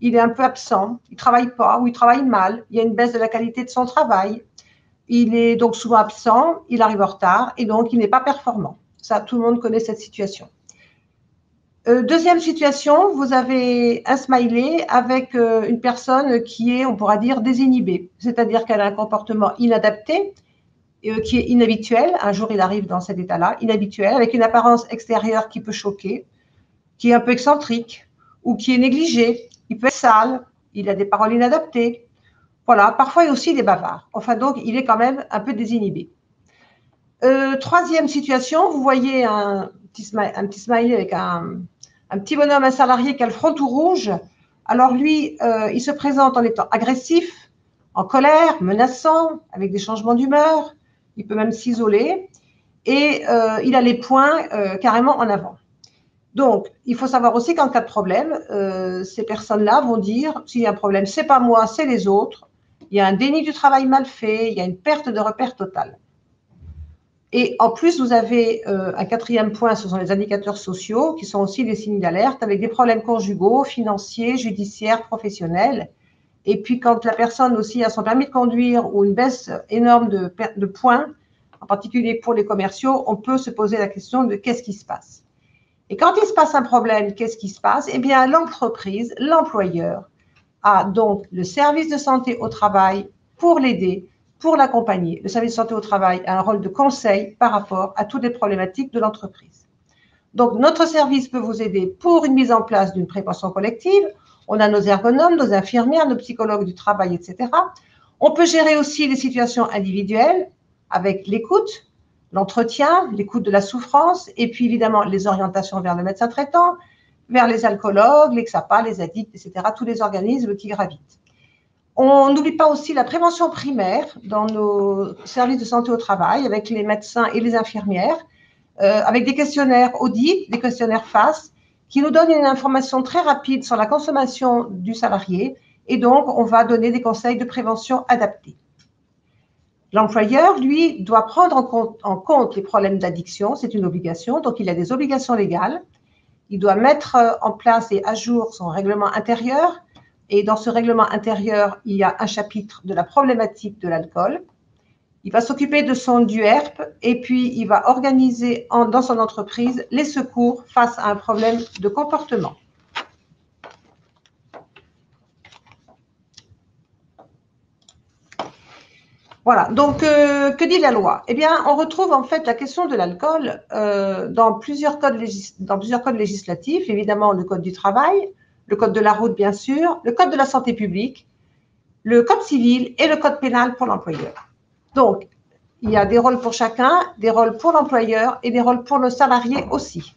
Il est un peu absent, il ne travaille pas ou il travaille mal, il y a une baisse de la qualité de son travail, il est donc souvent absent, il arrive en retard et donc il n'est pas performant. Ça, tout le monde connaît cette situation. Deuxième situation, vous avez un smiley avec une personne qui est, on pourra dire, désinhibée, c'est-à-dire qu'elle a un comportement inadapté, qui est inhabituel. Un jour, il arrive dans cet état-là, inhabituel, avec une apparence extérieure qui peut choquer, qui est un peu excentrique, ou qui est négligé. Il peut être sale, il a des paroles inadaptées. Voilà, parfois il y a aussi des bavards. Enfin, donc, il est quand même un peu désinhibé. Troisième situation, vous voyez un petit smiley avec un petit bonhomme, un salarié qui a le front tout rouge. Alors lui, il se présente en étant agressif, en colère, menaçant, avec des changements d'humeur. Il peut même s'isoler et il a les poings carrément en avant. Donc, il faut savoir aussi qu'en cas de problème, ces personnes-là vont dire, s'il y a un problème, c'est pas moi, c'est les autres. Il y a un déni du travail mal fait, il y a une perte de repère totale. Et en plus, vous avez un quatrième point, ce sont les indicateurs sociaux, qui sont aussi des signes d'alerte, avec des problèmes conjugaux, financiers, judiciaires, professionnels. Et puis, quand la personne aussi a son permis de conduire ou une baisse énorme de points, en particulier pour les commerciaux, on peut se poser la question de qu'est-ce qui se passe. Et quand il se passe un problème, qu'est-ce qui se passe? Eh bien, l'entreprise, l'employeur, a donc le service de santé au travail pour l'aider, pour l'accompagner. Le service de santé au travail a un rôle de conseil par rapport à toutes les problématiques de l'entreprise. Donc, notre service peut vous aider pour une mise en place d'une prévention collective. On a nos ergonomes, nos infirmières, nos psychologues du travail, etc. On peut gérer aussi les situations individuelles avec l'écoute, l'entretien, l'écoute de la souffrance, et puis évidemment les orientations vers le médecin traitant, vers les alcoologues, les XAPA, les addicts, etc., tous les organismes qui gravitent. On n'oublie pas aussi la prévention primaire dans nos services de santé au travail avec les médecins et les infirmières, avec des questionnaires audits, des questionnaires FASS, qui nous donnent une information très rapide sur la consommation du salarié, et donc on va donner des conseils de prévention adaptés. L'employeur, lui, doit prendre en compte les problèmes d'addiction, c'est une obligation, donc il a des obligations légales. Il doit mettre en place et à jour son règlement intérieur, et dans ce règlement intérieur, il y a un chapitre de la problématique de l'alcool. Il va s'occuper de son DUERP et puis il va organiser dans son entreprise les secours face à un problème de comportement. Voilà, donc que dit la loi? Eh bien, on retrouve en fait la question de l'alcool dans plusieurs codes législatifs, évidemment le code du travail, le code de la route bien sûr, le code de la santé publique, le code civil et le code pénal pour l'employeur. Donc, il y a des rôles pour chacun, des rôles pour l'employeur et des rôles pour le salarié aussi.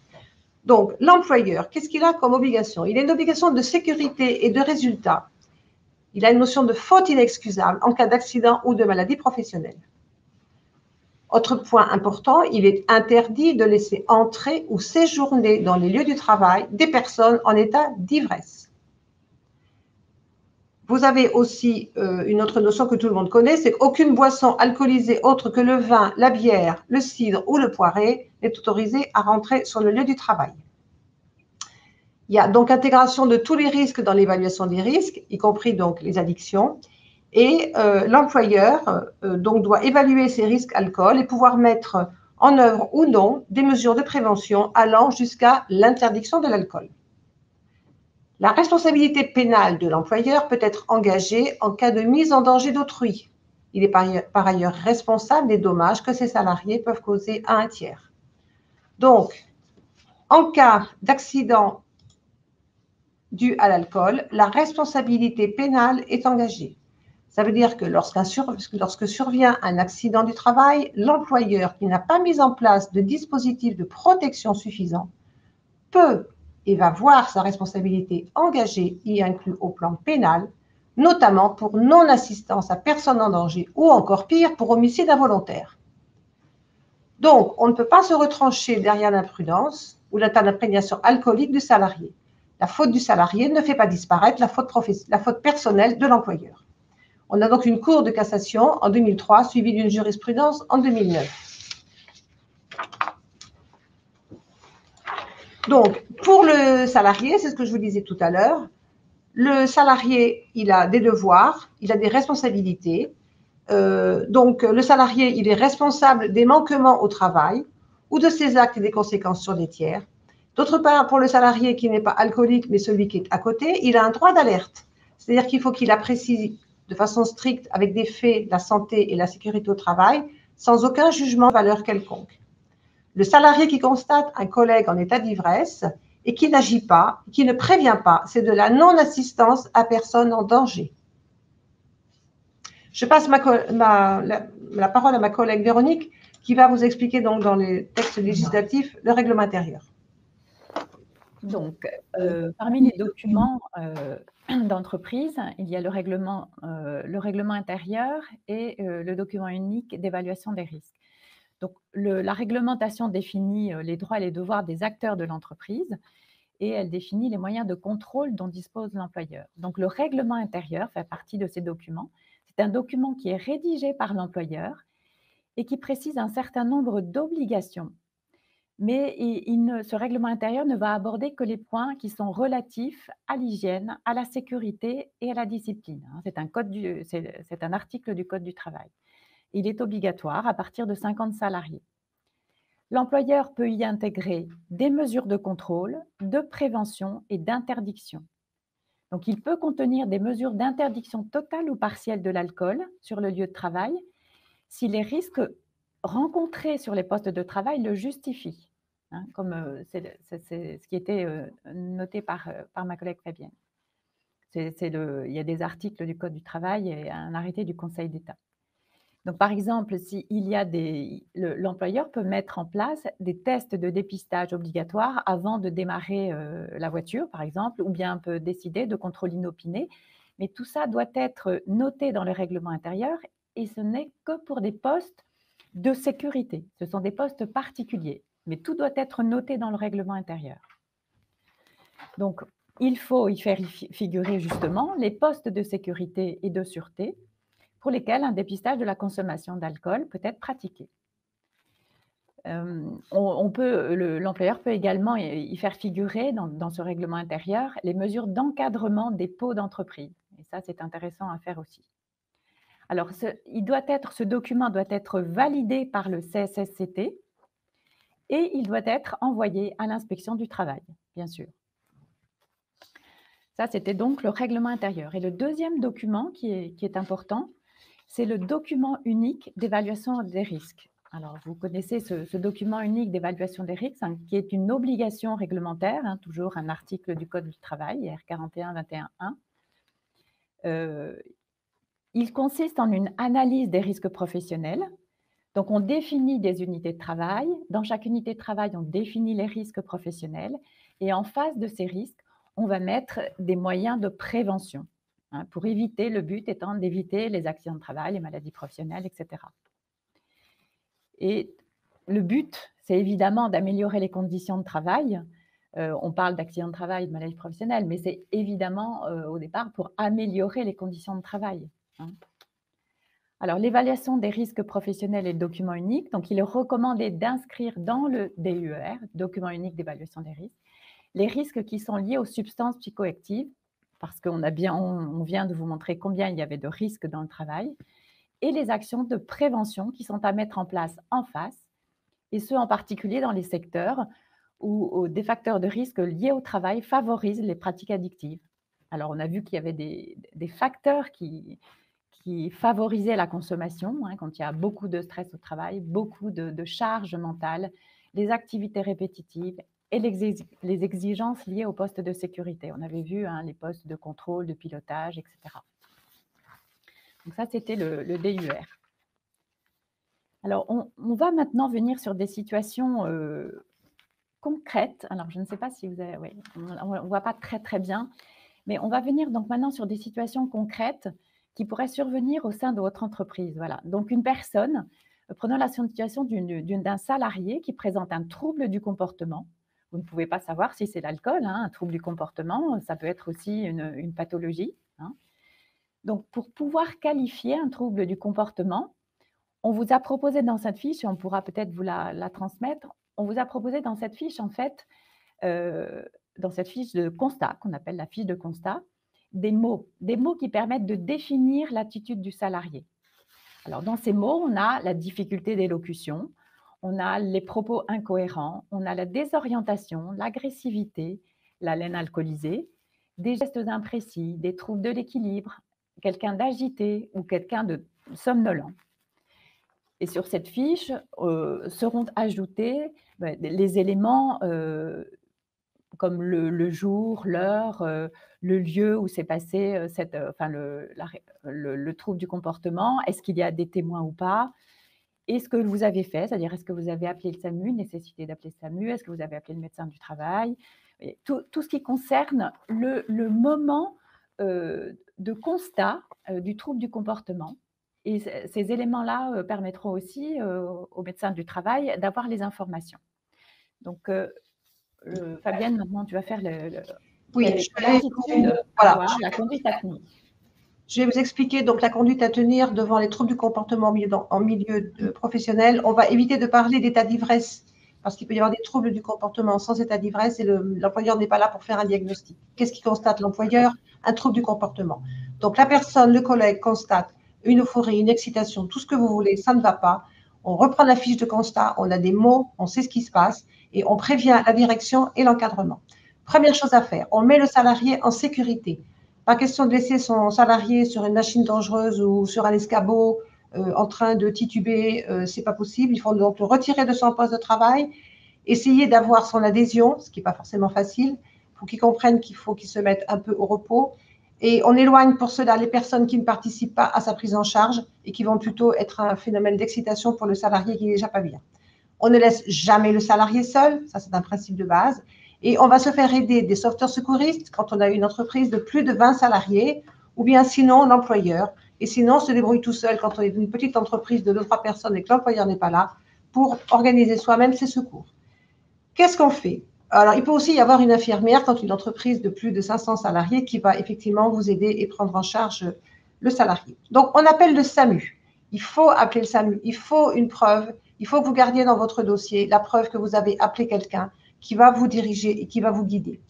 Donc, l'employeur, qu'est-ce qu'il a comme obligation? Il a une obligation de sécurité et de résultat. Il a une notion de faute inexcusable en cas d'accident ou de maladie professionnelle. Autre point important, il est interdit de laisser entrer ou séjourner dans les lieux du travail des personnes en état d'ivresse. Vous avez aussi une autre notion que tout le monde connaît, c'est qu'aucune boisson alcoolisée autre que le vin, la bière, le cidre ou le poiré n'est autorisée à rentrer sur le lieu du travail. Il y a donc intégration de tous les risques dans l'évaluation des risques, y compris donc les addictions, et l'employeur donc doit évaluer ces risques alcool et pouvoir mettre en œuvre ou non des mesures de prévention allant jusqu'à l'interdiction de l'alcool. La responsabilité pénale de l'employeur peut être engagée en cas de mise en danger d'autrui. Il est par ailleurs responsable des dommages que ses salariés peuvent causer à un tiers. Donc, en cas d'accident dû à l'alcool, la responsabilité pénale est engagée. Ça veut dire que lorsque survient un accident du travail, l'employeur qui n'a pas mis en place de dispositif de protection suffisant peut et va voir sa responsabilité engagée, y inclus au plan pénal, notamment pour non-assistance à personne en danger ou encore pire, pour homicide involontaire. Donc, on ne peut pas se retrancher derrière l'imprudence ou l'état d'imprégnation alcoolique du salarié. La faute du salarié ne fait pas disparaître la faute personnelle de l'employeur. On a donc une cour de cassation en 2003, suivie d'une jurisprudence en 2009. Donc, pour le salarié, c'est ce que je vous disais tout à l'heure, le salarié, il a des devoirs, il a des responsabilités. Donc, le salarié, il est responsable des manquements au travail ou de ses actes et des conséquences sur les tiers. D'autre part, pour le salarié qui n'est pas alcoolique, mais celui qui est à côté, il a un droit d'alerte. C'est-à-dire qu'il faut qu'il apprécie de façon stricte, avec des faits, la santé et la sécurité au travail, sans aucun jugement de valeur quelconque. Le salarié qui constate un collègue en état d'ivresse, et qui n'agit pas, qui ne prévient pas. C'est de la non-assistance à personne en danger. Je passe la parole à ma collègue Véronique qui va vous expliquer donc dans les textes législatifs le règlement intérieur. Donc, parmi les documents d'entreprise, il y a le règlement intérieur et le document unique d'évaluation des risques. Donc, la réglementation définit les droits et les devoirs des acteurs de l'entreprise et elle définit les moyens de contrôle dont dispose l'employeur. Donc, le règlement intérieur fait partie de ces documents. C'est un document qui est rédigé par l'employeur et qui précise un certain nombre d'obligations. Mais ce règlement intérieur ne va aborder que les points qui sont relatifs à l'hygiène, à la sécurité et à la discipline. C'est un article du Code du travail. Il est obligatoire à partir de 50 salariés. L'employeur peut y intégrer des mesures de contrôle, de prévention et d'interdiction. Donc, il peut contenir des mesures d'interdiction totale ou partielle de l'alcool sur le lieu de travail si les risques rencontrés sur les postes de travail le justifient, comme c'est ce qui était noté par ma collègue Fabienne. Il y a des articles du Code du travail et un arrêté du Conseil d'État. Donc, par exemple, l'employeur peut mettre en place des tests de dépistage obligatoires avant de démarrer la voiture, par exemple, ou bien peut décider de contrôle inopiné. Mais tout ça doit être noté dans le règlement intérieur et ce n'est que pour des postes de sécurité. Ce sont des postes particuliers, mais tout doit être noté dans le règlement intérieur. Donc, il faut y faire figurer justement les postes de sécurité et de sûreté pour lesquels un dépistage de la consommation d'alcool peut être pratiqué. L'employeur peut également y faire figurer dans ce règlement intérieur les mesures d'encadrement des pots d'entreprise. Et ça, c'est intéressant à faire aussi. Alors, ce document doit être validé par le CSSCT et il doit être envoyé à l'inspection du travail, bien sûr. Ça, c'était donc le règlement intérieur. Et le deuxième document qui est important, c'est le document unique d'évaluation des risques. Alors, vous connaissez ce document unique d'évaluation des risques, qui est une obligation réglementaire, toujours un article du Code du travail, R41-21-1. Il consiste en une analyse des risques professionnels. Donc, on définit des unités de travail. Dans chaque unité de travail, on définit les risques professionnels. Et en face de ces risques, on va mettre des moyens de prévention. Pour éviter, le but étant d'éviter les accidents de travail, les maladies professionnelles, etc. Et le but, c'est évidemment d'améliorer les conditions de travail. On parle d'accidents de travail, de maladies professionnelles, mais c'est évidemment au départ pour améliorer les conditions de travail. Alors, l'évaluation des risques professionnels est le document unique. Donc, il est recommandé d'inscrire dans le DUER, document unique d'évaluation des risques, les risques qui sont liés aux substances psychoactives, parce qu'on vient de vous montrer combien il y avait de risques dans le travail, et les actions de prévention qui sont à mettre en place en face, et ce en particulier dans les secteurs où des facteurs de risque liés au travail favorisent les pratiques addictives. Alors, on a vu qu'il y avait des facteurs qui favorisaient la consommation, quand il y a beaucoup de stress au travail, beaucoup de charges mentales, les activités répétitives, et les exigences liées aux postes de sécurité. On avait vu les postes de contrôle, de pilotage, etc. Donc ça, c'était le DUR. Alors, on va maintenant venir sur des situations concrètes. Alors, je ne sais pas si vous avez... Oui, on ne voit pas très, très bien. Mais on va venir donc maintenant sur des situations concrètes qui pourraient survenir au sein de votre entreprise. Voilà. Donc, une personne, prenons la situation d'un salarié qui présente un trouble du comportement. Vous ne pouvez pas savoir si c'est l'alcool, un trouble du comportement, ça peut être aussi une pathologie. Donc, pour pouvoir qualifier un trouble du comportement, on vous a proposé dans cette fiche, et on pourra peut-être vous la transmettre, on vous a proposé dans cette fiche, en fait, dans cette fiche de constat, qu'on appelle la fiche de constat, des mots qui permettent de définir l'attitude du salarié. Alors, dans ces mots, on a la difficulté d'élocution, on a les propos incohérents, on a la désorientation, l'agressivité, l'haleine alcoolisée, des gestes imprécis, des troubles de l'équilibre, quelqu'un d'agité ou quelqu'un de somnolent. Et sur cette fiche seront ajoutés les éléments comme le jour, l'heure, le lieu où s'est passé le trouble du comportement. Est-ce qu'il y a des témoins ou pas? Et ce que vous avez fait, c'est-à-dire est-ce que vous avez appelé le SAMU, nécessité d'appeler le SAMU, est-ce que vous avez appelé le médecin du travail? Et tout ce qui concerne le moment de constat du trouble du comportement. Et ces éléments-là permettront aussi au médecin du travail d'avoir les informations. Donc, Fabienne, maintenant, tu vas faire Oui, l'attitude, voilà. voilà, la conduite à tenir. Je vais vous expliquer donc la conduite à tenir devant les troubles du comportement en milieu professionnel. On va éviter de parler d'état d'ivresse parce qu'il peut y avoir des troubles du comportement sans état d'ivresse et l'employeur n'est pas là pour faire un diagnostic. Qu'est-ce qui constate l'employeur? Un trouble du comportement. Donc la personne, le collègue constate une euphorie, une excitation, tout ce que vous voulez, ça ne va pas. On reprend la fiche de constat, on a des mots, on sait ce qui se passe et on prévient la direction et l'encadrement. Première chose à faire, on met le salarié en sécurité. Pas question de laisser son salarié sur une machine dangereuse ou sur un escabeau en train de tituber, c'est pas possible. Il faut donc le retirer de son poste de travail, essayer d'avoir son adhésion, ce qui n'est pas forcément facile, pour qu'il comprenne qu'il faut qu'il se mette un peu au repos. Et on éloigne pour cela les personnes qui ne participent pas à sa prise en charge et qui vont plutôt être un phénomène d'excitation pour le salarié qui n'est déjà pas bien. On ne laisse jamais le salarié seul, ça c'est un principe de base. Et on va se faire aider des sauveteurs secouristes quand on a une entreprise de plus de 20 salariés, ou bien sinon l'employeur. Et sinon, on se débrouille tout seul quand on est une petite entreprise de 2-3 personnes et que l'employeur n'est pas là pour organiser soi-même ses secours. Qu'est-ce qu'on fait? Alors, il peut aussi y avoir une infirmière quand une entreprise de plus de 500 salariés qui va effectivement vous aider et prendre en charge le salarié. Donc, on appelle le SAMU. Il faut appeler le SAMU. Il faut une preuve. Il faut que vous gardiez dans votre dossier la preuve que vous avez appelé quelqu'un qui va vous diriger et qui va vous guider.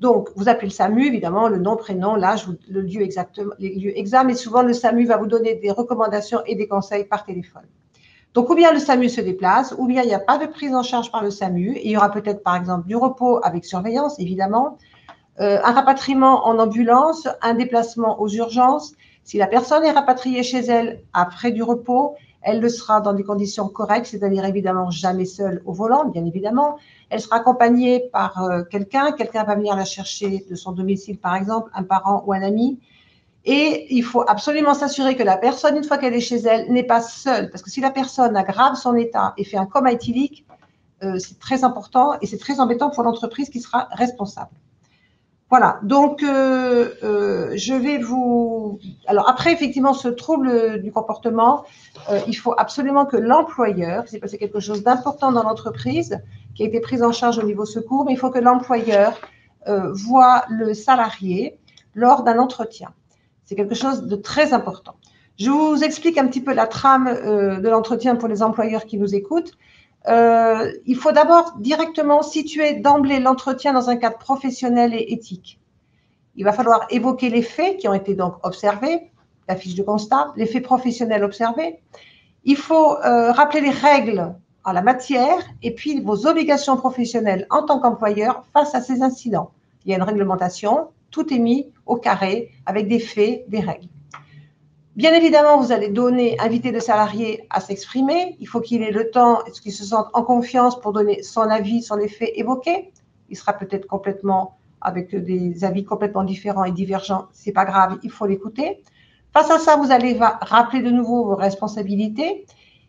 Donc, vous appelez le SAMU, évidemment, le nom, prénom, l'âge, le lieu exactement, les lieux exacts, mais souvent le SAMU va vous donner des recommandations et des conseils par téléphone. Donc, ou bien le SAMU se déplace, ou bien il n'y a pas de prise en charge par le SAMU, et il y aura peut-être, par exemple, du repos avec surveillance, évidemment, un rapatriement en ambulance, un déplacement aux urgences. Si la personne est rapatriée chez elle après du repos, elle le sera dans des conditions correctes, c'est-à-dire évidemment jamais seule au volant, bien évidemment. Elle sera accompagnée par quelqu'un va venir la chercher de son domicile, par exemple, un parent ou un ami. Et il faut absolument s'assurer que la personne, une fois qu'elle est chez elle, n'est pas seule. Parce que si la personne aggrave son état et fait un coma éthylique, c'est très important et c'est très embêtant pour l'entreprise qui sera responsable. Voilà, donc je vais vous… Alors après, effectivement, ce trouble du comportement, il faut absolument que l'employeur, c'est passé quelque chose d'important dans l'entreprise, qui a été pris en charge au niveau secours, mais il faut que l'employeur voit le salarié lors d'un entretien. C'est quelque chose de très important. Je vous explique un petit peu la trame de l'entretien pour les employeurs qui nous écoutent. Il faut d'abord directement situer d'emblée l'entretien dans un cadre professionnel et éthique. Il va falloir évoquer les faits qui ont été donc observés, la fiche de constat, les faits professionnels observés. Il faut rappeler les règles en la matière et puis vos obligations professionnelles en tant qu'employeur face à ces incidents. Il y a une réglementation, tout est mis au carré avec des faits, des règles. Bien évidemment, vous allez inviter le salarié à s'exprimer. Il faut qu'il ait le temps, qu'il se sente en confiance pour donner son avis sur les faits évoqués. Il sera peut-être complètement avec des avis complètement différents et divergents. C'est pas grave, il faut l'écouter. Face à ça, vous allez rappeler de nouveau vos responsabilités.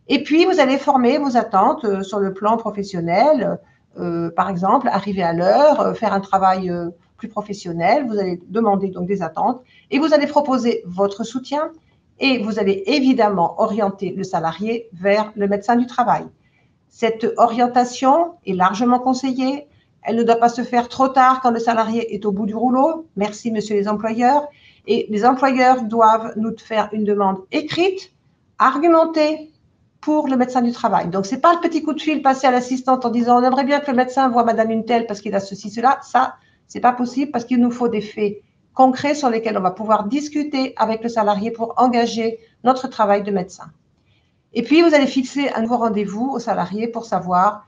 Et puis, vous allez former vos attentes sur le plan professionnel. Par exemple, arriver à l'heure, faire un travail plus professionnel. Vous allez demander donc des attentes et vous allez proposer votre soutien. Et vous allez évidemment orienter le salarié vers le médecin du travail. Cette orientation est largement conseillée. Elle ne doit pas se faire trop tard quand le salarié est au bout du rouleau. Merci, messieurs les employeurs. Et les employeurs doivent nous faire une demande écrite, argumentée pour le médecin du travail. Donc, ce n'est pas le petit coup de fil passé à l'assistante en disant « on aimerait bien que le médecin voie madame une telle parce qu'il a ceci, cela ». Ça, ce n'est pas possible parce qu'il nous faut des faits concrets sur lesquels on va pouvoir discuter avec le salarié pour engager notre travail de médecin. Et puis, vous allez fixer un nouveau rendez-vous au salarié pour savoir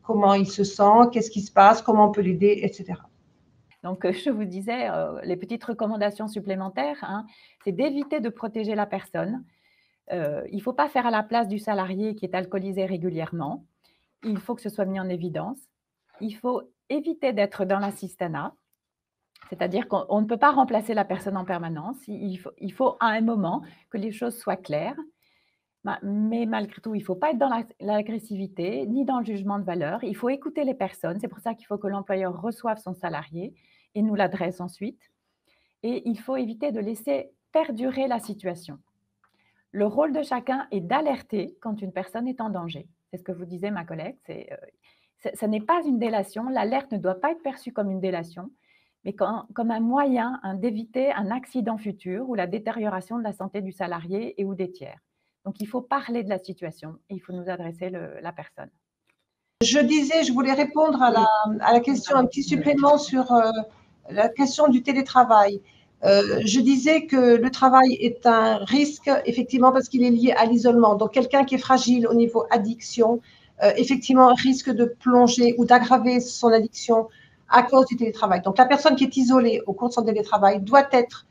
comment il se sent, qu'est-ce qui se passe, comment on peut l'aider, etc. Donc, je vous disais, les petites recommandations supplémentaires, hein, c'est d'éviter de protéger la personne. Il ne faut pas faire à la place du salarié qui est alcoolisé régulièrement. Il faut que ce soit mis en évidence. Il faut éviter d'être dans l'assistanat, c'est-à-dire qu'on ne peut pas remplacer la personne en permanence. Il faut à un moment que les choses soient claires. Mais malgré tout, il ne faut pas être dans l'agressivité ni dans le jugement de valeur. Il faut écouter les personnes. C'est pour ça qu'il faut que l'employeur reçoive son salarié et nous l'adresse ensuite. Et il faut éviter de laisser perdurer la situation. Le rôle de chacun est d'alerter quand une personne est en danger. C'est ce que vous disait ma collègue. Ce n'est pas une délation. L'alerte ne doit pas être perçue comme une délation, mais comme un moyen d'éviter un accident futur ou la détérioration de la santé du salarié et ou des tiers. Donc, il faut parler de la situation et il faut nous adresser la personne. Je voulais répondre à la question, un petit supplément sur la question du télétravail. Je disais que le travail est un risque, effectivement, parce qu'il est lié à l'isolement. Donc, quelqu'un qui est fragile au niveau addiction, effectivement, risque de plonger ou d'aggraver son addiction à cause du télétravail. Donc, la personne qui est isolée au cours de son télétravail doit être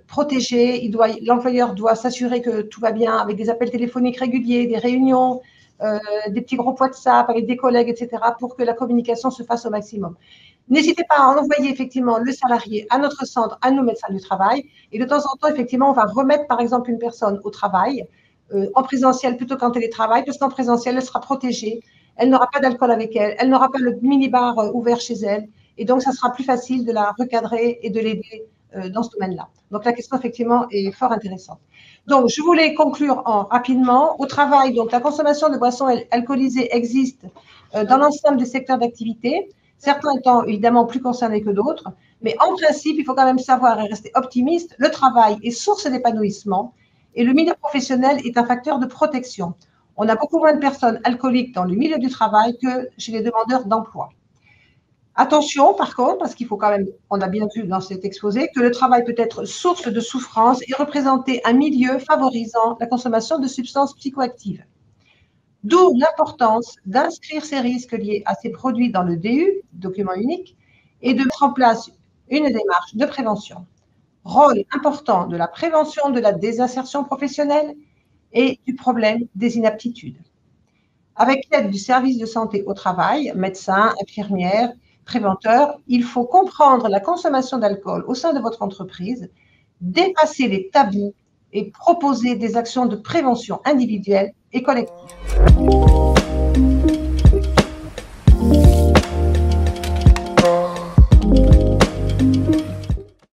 protégée. L'employeur doit s'assurer que tout va bien avec des appels téléphoniques réguliers, des réunions, des petits groupes WhatsApp avec des collègues, etc., pour que la communication se fasse au maximum. N'hésitez pas à envoyer effectivement le salarié à notre centre, à nos médecins du travail. Et de temps en temps, effectivement, on va remettre par exemple une personne au travail en présentiel plutôt qu'en télétravail, parce qu'en présentiel, elle sera protégée. Elle n'aura pas d'alcool avec elle. Elle n'aura pas le minibar ouvert chez elle. Et donc, ça sera plus facile de la recadrer et de l'aider dans ce domaine-là. Donc, la question, effectivement, est fort intéressante. Donc, je voulais conclure rapidement. Au travail, donc, la consommation de boissons alcoolisées existe dans l'ensemble des secteurs d'activité, certains étant évidemment plus concernés que d'autres. Mais en principe, il faut quand même savoir et rester optimiste. Le travail est source d'épanouissement et le milieu professionnel est un facteur de protection. On a beaucoup moins de personnes alcooliques dans le milieu du travail que chez les demandeurs d'emploi. Attention, par contre, parce qu'il faut quand même, on a bien vu dans cet exposé, que le travail peut être source de souffrance et représenter un milieu favorisant la consommation de substances psychoactives. D'où l'importance d'inscrire ces risques liés à ces produits dans le DU, document unique, et de mettre en place une démarche de prévention. Rôle important de la prévention de la désinsertion professionnelle et du problème des inaptitudes. Avec l'aide du service de santé au travail, médecins, infirmières, préventeurs, il faut comprendre la consommation d'alcool au sein de votre entreprise, dépasser les tabous et proposer des actions de prévention individuelle et collective.